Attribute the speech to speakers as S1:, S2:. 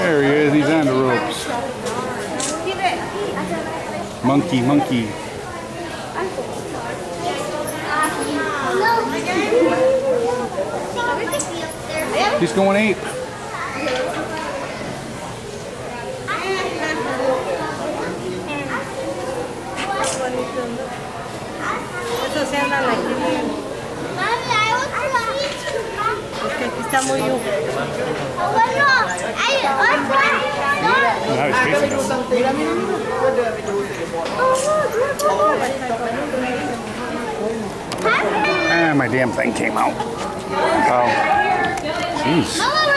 S1: There he is. He's on the ropes. Monkey, monkey. He's going ape.
S2: Está muy
S1: Ah, my damn thing came out. Oh, jeez.